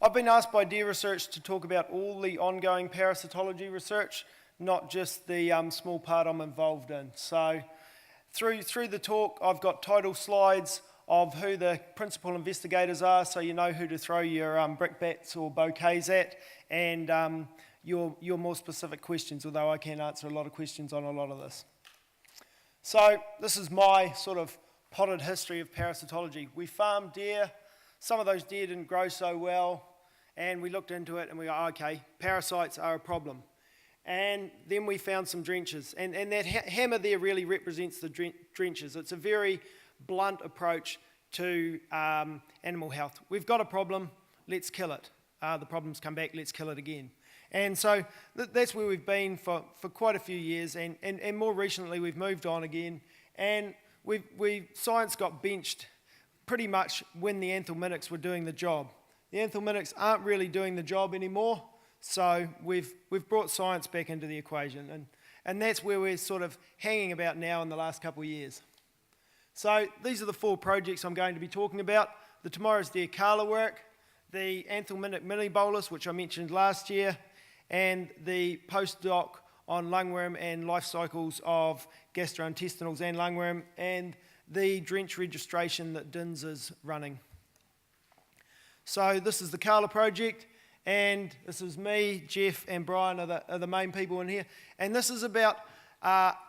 I've been asked by AgResearch to talk about all the ongoing parasitology research, not just the small part I'm involved in. So through the talk, I've got title slides of who the principal investigators are, so you know who to throw your brickbats or bouquets at, and your more specific questions, although I can answer a lot of questions on a lot of this. So this is my sort of potted history of parasitology. We farmed deer. Some of those deer didn't grow so well, and we looked into it and we go, okay, parasites are a problem. And then we found some drenches, and that hammer there really represents the drenches. It's a very blunt approach to animal health. We've got a problem, let's kill it. The problem's come back, let's kill it again. And so that's where we've been for quite a few years, and more recently we've moved on again, and science got benched pretty much when the anthelmintics were doing the job. The anthelmintics aren't really doing the job anymore, so we've brought science back into the equation, and that's where we're sort of hanging about now in the last couple of years. So these are the 4 projects I'm going to be talking about: the Tomorrow's Deer Kala work, the anthelmintic mini bolus, which I mentioned last year, and the postdoc on lungworm and life cycles of gastrointestinals and lungworm, and the drench registration that DINS is running. So this is the Kala project, and this is me, Jeff and Brian are the main people in here, and this is about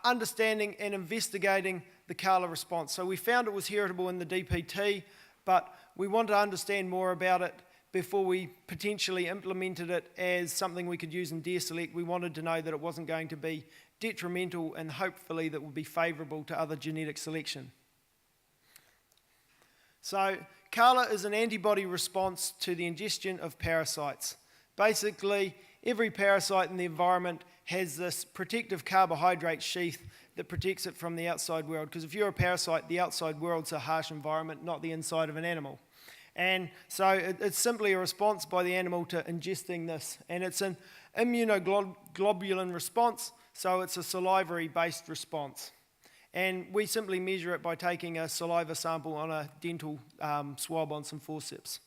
understanding and investigating the Kala response. So we found it was heritable in the DPT, but we want to understand more about it before we potentially implemented it as something we could use in deer select. We wanted to know that it wasn't going to be detrimental, and hopefully that would be favourable to other genetic selection. So Kala is an antibody response to the ingestion of parasites. Basically, every parasite in the environment has this protective carbohydrate sheath that protects it from the outside world, because if you're a parasite, the outside world's a harsh environment, not the inside of an animal. And so it's simply a response by the animal to ingesting this, and it's an immunoglobulin response, so it's a salivary-based response. And we simply measure it by taking a saliva sample on a dental swab on some forceps.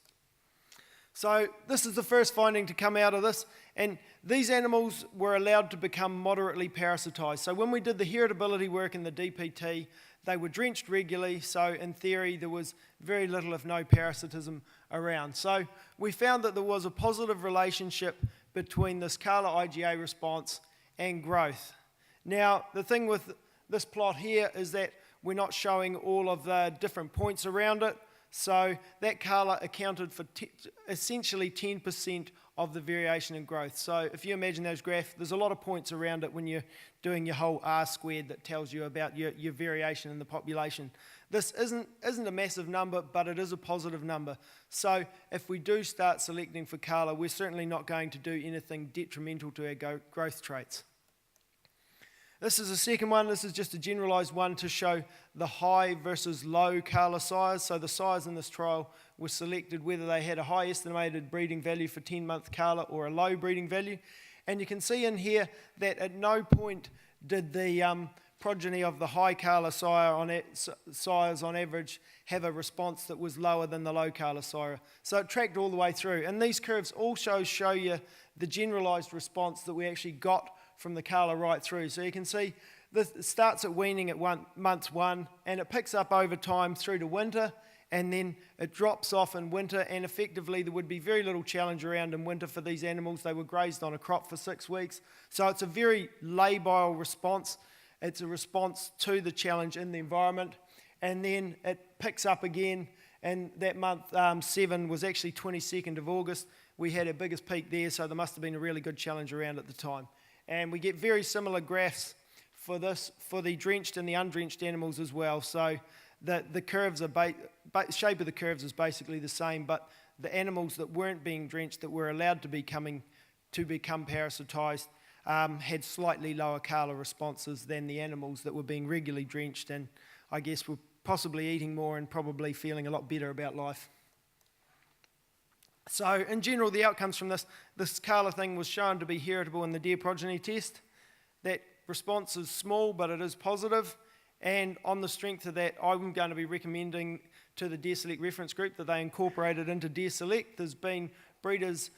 So this is the first finding to come out of this, and these animals were allowed to become moderately parasitized. So when we did the heritability work in the DPT, they were drenched regularly, so in theory there was very little if no parasitism around. So we found that there was a positive relationship between this Kala IgA response and growth. Now the thing with this plot here is that we're not showing all of the different points around it, so that Kala accounted for essentially 10% of the variation in growth. So if you imagine those graphs, there's a lot of points around it when you're doing your whole R squared that tells you about your variation in the population. This isn't a massive number, but it is a positive number. So if we do start selecting for Kala, we're certainly not going to do anything detrimental to our growth traits. This is the second one. This is just a generalized one to show the high versus low Kala sires. So the sires in this trial were selected whether they had a high estimated breeding value for 10-month Kala or a low breeding value. And you can see in here that at no point did the progeny of the high Kala sires on average have a response that was lower than the low Kala sire. So it tracked all the way through. And these curves also show you the generalized response that we actually got from the Kala right through. So you can see this starts at weaning at month 1, and it picks up over time through to winter, and then it drops off in winter, and effectively there would be very little challenge around in winter for these animals. They were grazed on a crop for 6 weeks. So it's a very labile response. It's a response to the challenge in the environment, and then it picks up again, and that month 7 was actually 22nd of August. We had our biggest peak there, so there must have been a really good challenge around at the time. And we get very similar graphs for this, for the drenched and the undrenched animals as well. So the curves are shape of the curves is basically the same, but the animals that weren't being drenched, that were allowed to become parasitized, had slightly lower Kala responses than the animals that were being regularly drenched, and I guess were possibly eating more and probably feeling a lot better about life. So in general, the outcomes from this Kala thing was shown to be heritable in the deer progeny test. That response is small, but it is positive. And on the strength of that, I'm going to be recommending to the Deer Select reference group that they incorporate it into Deer Select. There's been breeders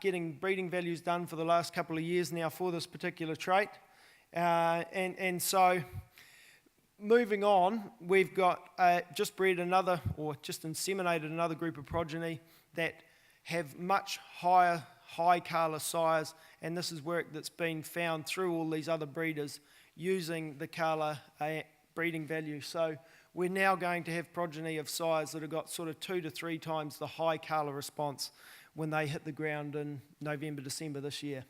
getting breeding values done for the last couple of years now for this particular trait. And so moving on, we've got just bred another, or just inseminated another group of progeny that have much higher high Kala sires, and this is work that's been found through all these other breeders using the Kala breeding value. So we're now going to have progeny of sires that have got sort of 2 to 3 times the high Kala response when they hit the ground in November, December this year.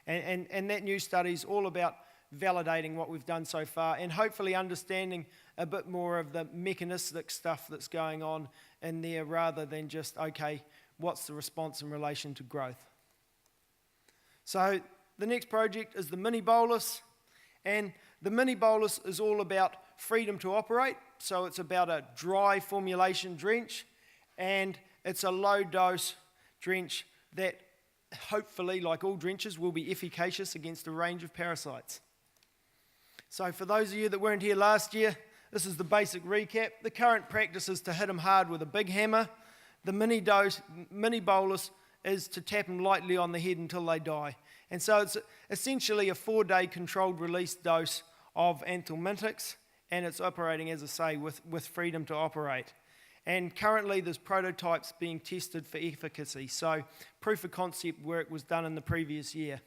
And that new study is all about validating what we've done so far and hopefully understanding a bit more of the mechanistic stuff that's going on in there rather than just, okay, what's the response in relation to growth. So the next project is the mini bolus, and the mini bolus is all about freedom to operate. So it's about a dry formulation drench, and it's a low dose drench that hopefully, like all drenches, will be efficacious against a range of parasites. So for those of you that weren't here last year, this is the basic recap. The current practice is to hit them hard with a big hammer. The mini bolus is to tap them lightly on the head until they die. And so it's essentially a 4-day controlled release dose of anthelmintics, and it's operating, as I say, with freedom to operate. And currently there's prototypes being tested for efficacy. So proof of concept work was done in the previous year.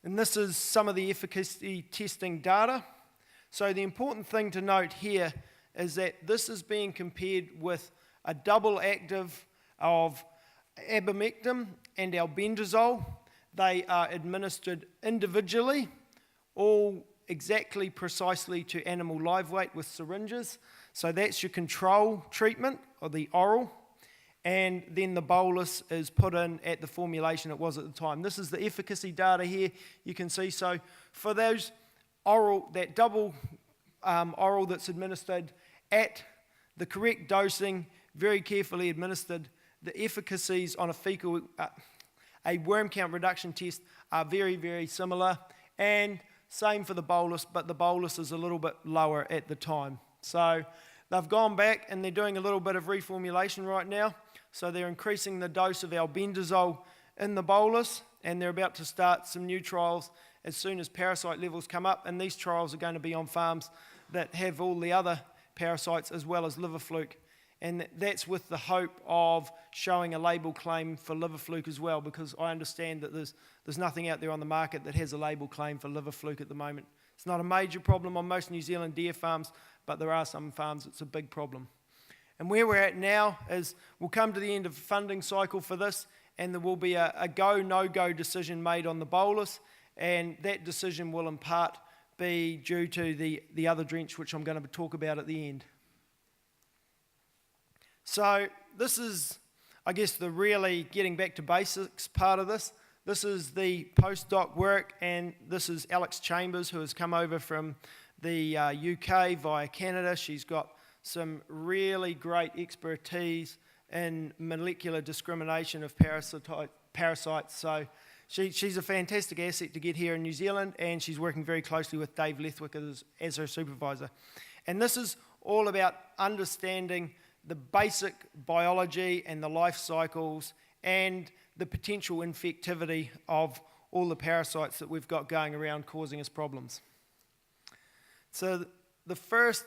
And this is some of the efficacy testing data. So the important thing to note here is that this is being compared with a double active of abimectin and albendazole. They are administered individually, all exactly precisely to animal live weight with syringes. So that's your control treatment, or the oral, and then the bolus is put in at the formulation it was at the time. This is the efficacy data here you can see. So for those oral, that double oral that's administered at the correct dosing, very carefully administered, the efficacies on a fecal, a worm count reduction test are very, very similar, and same for the bolus, but the bolus is a little bit lower at the time. So they've gone back and they're doing a little bit of reformulation right now. So they're increasing the dose of albendazole in the bolus, and they're about to start some new trials as soon as parasite levels come up, and these trials are going to be on farms that have all the other parasites as well as liver fluke. And that's with the hope of showing a label claim for liver fluke as well, because I understand that there's nothing out there on the market that has a label claim for liver fluke at the moment. It's not a major problem on most New Zealand deer farms, but there are some farms it's a big problem. And where we're at now is we'll come to the end of the funding cycle for this, and there will be a go, no-go decision made on the bolus, and that decision will in part be due to the other drench, which I'm going to talk about at the end. So this is, I guess, the really getting back to basics part of this. This is the postdoc work, and this is Alex Chambers, who has come over from the UK via Canada. She's got some really great expertise in molecular discrimination of parasites. So she's a fantastic asset to get here in New Zealand, and she's working very closely with Dave Lethwick as her supervisor. And this is all about understanding the basic biology and the life cycles and the potential infectivity of all the parasites that we've got going around causing us problems. So the first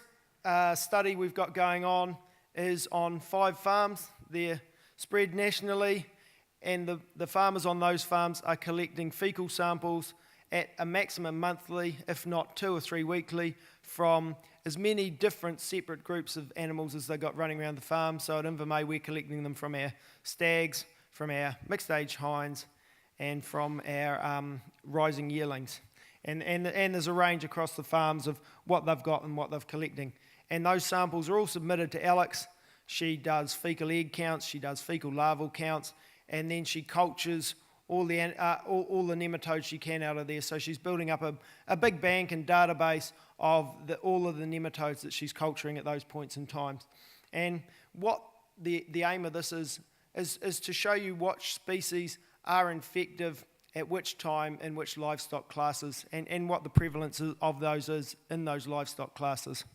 study we've got going on is on 5 farms. They're spread nationally, and the farmers on those farms are collecting fecal samples at a maximum monthly, if not 2 or 3 weekly, from as many different separate groups of animals as they've got running around the farm. So at Invermay, we're collecting them from our stags, from our mixed age hinds, and from our rising yearlings. And there's a range across the farms of what they've got and what they're collecting. And those samples are all submitted to Alex. She does fecal egg counts, she does fecal larval counts, and then she cultures all the nematodes she can out of there. So she's building up a big bank and database of all of the nematodes that she's culturing at those points in time. And what the aim of this is to show you what species are infective at which time in which livestock classes, and what the prevalence of those is in those livestock classes.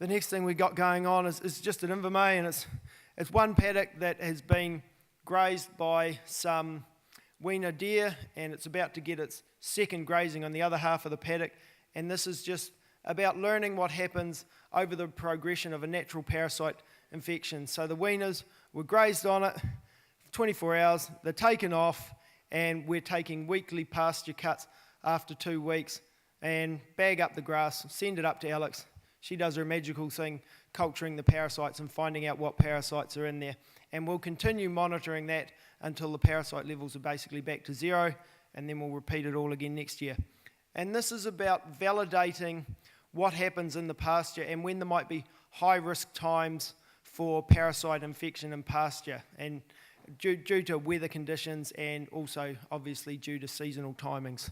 The next thing we got going on is just an Inverness, and it's one paddock that has been grazed by some weaner deer, and it's about to get its second grazing on the other half of the paddock. And this is just about learning what happens over the progression of a natural parasite infection. So the weaners were grazed on it for 24 hours, they're taken off, and we're taking weekly pasture cuts after 2 weeks and bag up the grass, send it up to Alex. She does her magical thing, culturing the parasites and finding out what parasites are in there. And we'll continue monitoring that until the parasite levels are basically back to zero, and then we'll repeat it all again next year. And this is about validating what happens in the pasture and when there might be high-risk times for parasite infection in pasture, and due to weather conditions and also obviously due to seasonal timings.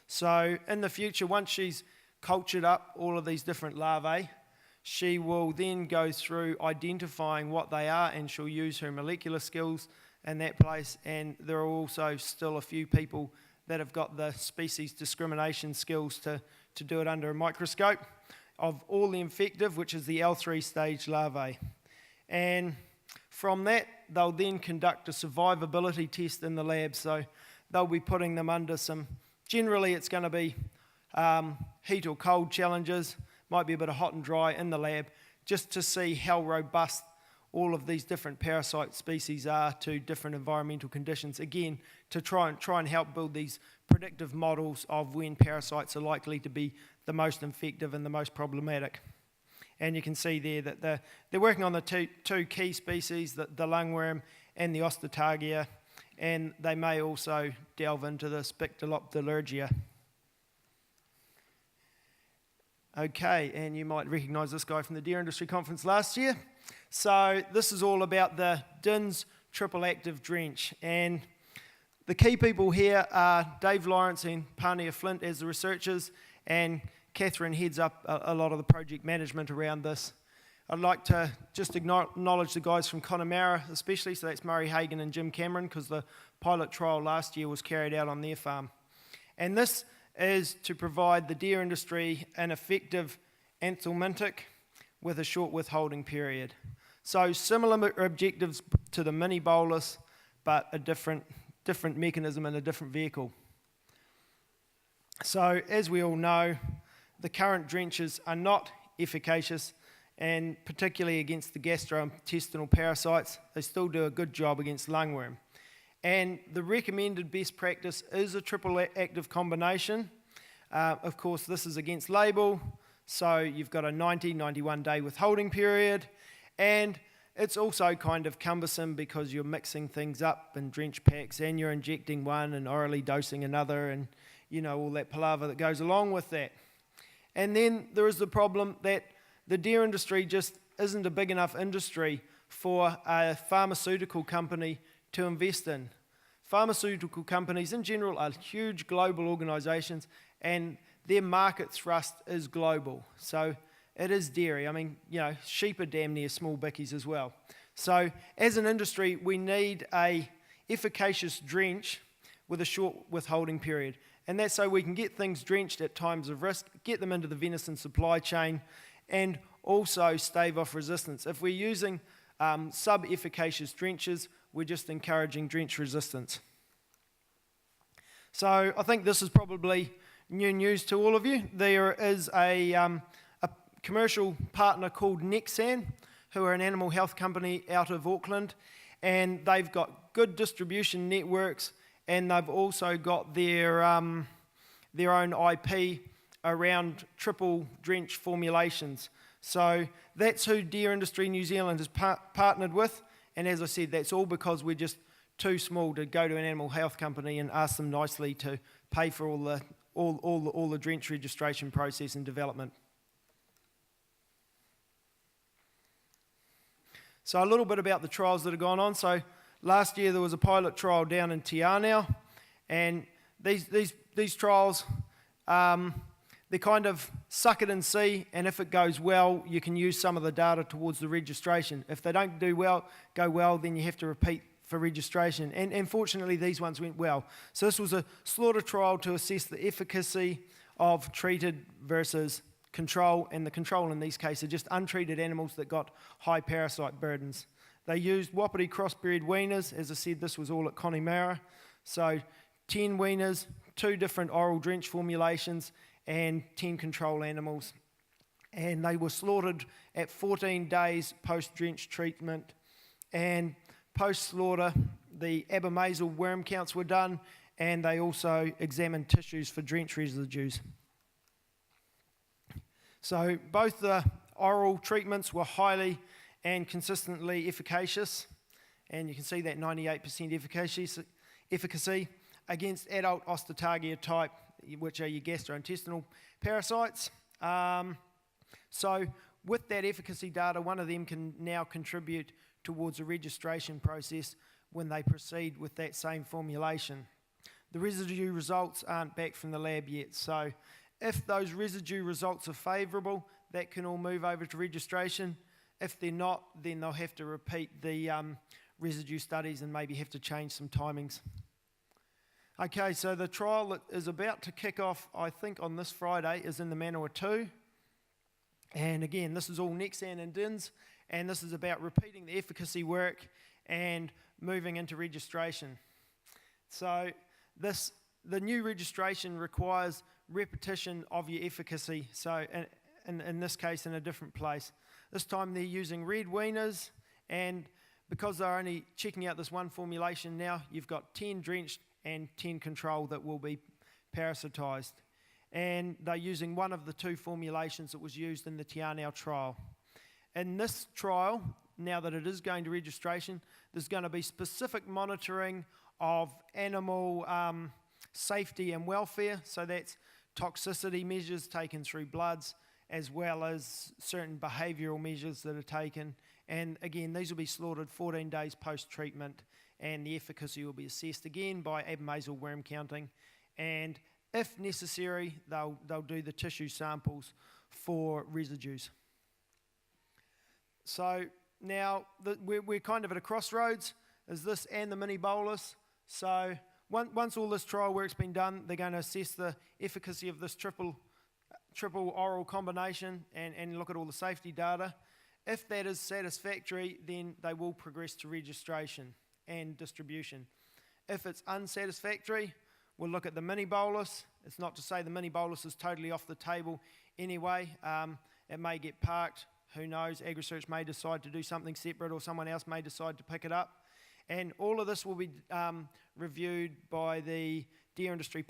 So in the future, once she's cultured up all of these different larvae, she will then go through identifying what they are, and she'll use her molecular skills in that place. And there are also still a few people that have got the species discrimination skills to do it under a microscope of all the infective, which is the L3 stage larvae. And from that, they'll then conduct a survivability test in the lab. So they'll be putting them under some, generally it's going to be heat or cold challenges, might be a bit of hot and dry in the lab, just to see how robust all of these different parasite species are to different environmental conditions. Again, to try and help build these predictive models of when parasites are likely to be the most infective and the most problematic. And you can see there that they're working on the two key species, the lungworm and the Osteotargia, and they may also delve into the Spictoloptilurgia. Okay, and you might recognise this guy from the Deer Industry Conference last year. So this is all about the DINS triple active drench, and the key people here are Dave Lawrence and Pania Flint as the researchers, and Catherine heads up a lot of the project management around this. I'd like to just acknowledge the guys from Connemara especially, so that's Murray Hagan and Jim Cameron, because the pilot trial last year was carried out on their farm. And this is to provide the deer industry an effective anthelmintic with a short withholding period. So similar objectives to the mini bolus, but a different mechanism and a different vehicle. So as we all know, the current drenches are not efficacious, and particularly against the gastrointestinal parasites. They still do a good job against lungworm. And the recommended best practice is a triple active combination. Of course, this is against label, so you've got a 91 day withholding period, and it's also kind of cumbersome because you're mixing things up in drench packs, and you're injecting one and orally dosing another, and you know, all that palaver that goes along with that. And then there is the problem that the deer industry just isn't a big enough industry for a pharmaceutical company to invest in. Pharmaceutical companies in general are huge global organisations, and their market thrust is global. So it is dairy. I mean, you know, sheep are damn near small bickies as well. So as an industry, we need a efficacious drench with a short withholding period. And that's so we can get things drenched at times of risk, get them into the venison supply chain, and also stave off resistance. If we're using sub-efficacious drenches, we're just encouraging drench resistance. So I think this is probably new news to all of you. There is a commercial partner called Nexan, who are an animal health company out of Auckland, and they've got good distribution networks, and they've also got their own IP around triple drench formulations. So that's who Deer Industry New Zealand has partnered with, and as I said, that's all because we're just too small to go to an animal health company and ask them nicely to pay for all the drench registration process and development. So a little bit about the trials that have gone on. So last year there was a pilot trial down in Te Anau, and these trials, they kind of suck it and see, and if it goes well, you can use some of the data towards the registration. If they don't go well, then you have to repeat for registration. And fortunately, these ones went well. So this was a slaughter trial to assess the efficacy of treated versus control, and the control in these cases are just untreated animals that got high parasite burdens. They used Wapiti crossbred weaners. As I said, this was all at Connemara. So 10 weaners, 2 different oral drench formulations, and 10 control animals. And they were slaughtered at 14 days post-drench treatment. And post-slaughter, the abomasal worm counts were done, and they also examined tissues for drench residues. So both the oral treatments were highly and consistently efficacious, and you can see that 98% efficacy against adult Osteotargia type, which are your gastrointestinal parasites. So with that efficacy data, one of them can now contribute towards a registration process when they proceed with that same formulation. The residue results aren't back from the lab yet, so if those residue results are favourable, that can all move over to registration. If they're not, then they'll have to repeat the residue studies and maybe have to change some timings. Okay, so the trial that is about to kick off, I think on this Friday, is in the Manawatu. And again, this is all Nexan and DINS, and this is about repeating the efficacy work and moving into registration. So the new registration requires repetition of your efficacy, so in this case in a different place. This time they're using red weaners, and because they're only checking out this one formulation now, you've got 10 drenched and 10 control that will be parasitized. And they're using one of the 2 formulations that was used in the Te Anau trial. In this trial, now that it is going to registration, there's going to be specific monitoring of animal safety and welfare, so that's toxicity measures taken through bloods, as well as certain behavioural measures that are taken. And again, these will be slaughtered 14 days post-treatment, and the efficacy will be assessed again by abomasal worm counting. And if necessary, they'll do the tissue samples for residues. So now we're kind of at a crossroads. Is this and the mini bolus? So once all this trial work's been done, they're going to assess the efficacy of this triple oral combination and look at all the safety data. If that is satisfactory, then they will progress to registration and distribution. If it's unsatisfactory, we'll look at the mini bolus. It's not to say the mini bolus is totally off the table anyway. It may get parked. Who knows? AgResearch may decide to do something separate, or someone else may decide to pick it up. And all of this will be reviewed by the Deer Industry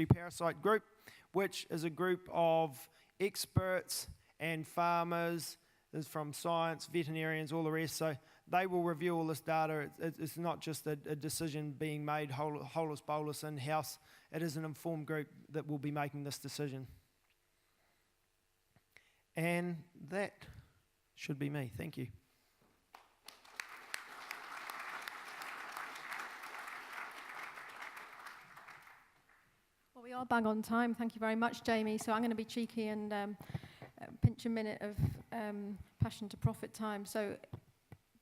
Parasite Group, which is a group of experts and farmers. There's from science, veterinarians, all the rest. So they will review all this data. It's not just a decision being made holus bolus in-house. It is an informed group that will be making this decision. And that should be me. Thank you. Well, we are bang on time. Thank you very much, Jamie. So I'm going to be cheeky and pinch a minute of passion to profit time.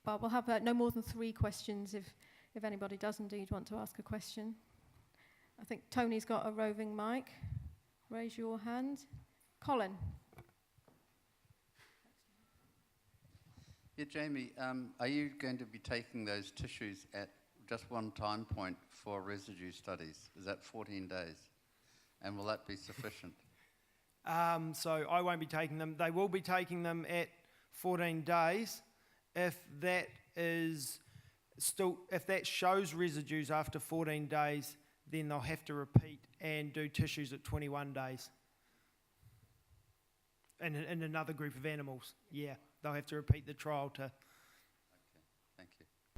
But we'll have no more than 3 questions if anybody does indeed want to ask a question. I think Tony's got a roving mic. Raise your hand. Colin. Yeah, Jamie, are you going to be taking those tissues at just one time point for residue studies? Is that 14 days? And will that be sufficient? So I won't be taking them. They will be taking them at 14 days. If that shows residues after 14 days, then they'll have to repeat and do tissues at 21 days. And in another group of animals, yeah, they'll have to repeat the trial to